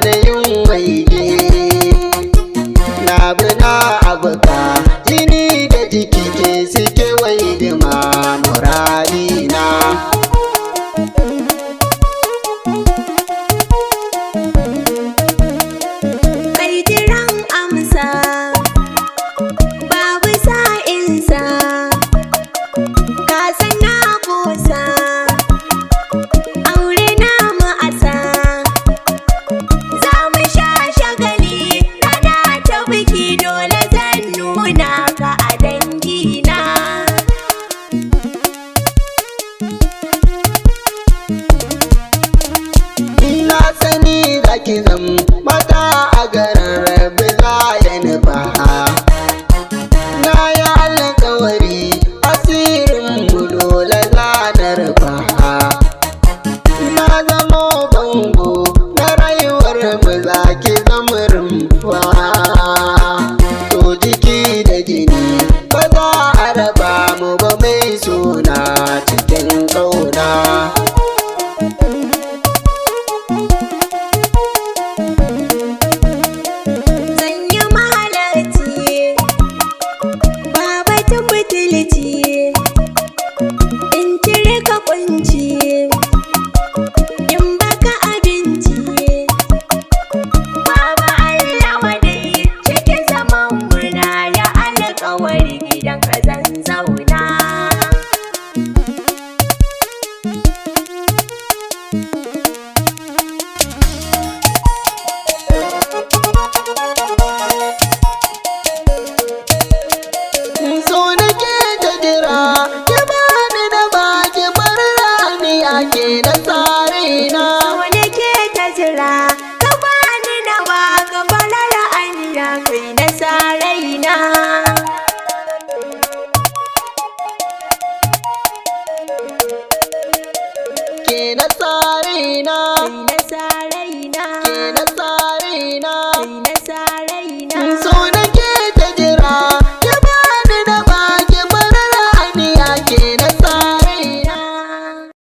na yin waige. Na bina abuka jini da jiki ke suke waidima muradina. Kai jiran amsa babu sa'insa, ka san na kosa aure na ma'asa. Za mu sha shagali rana ta biki, dole zan nuna ka a dangina. Na sani zaki zam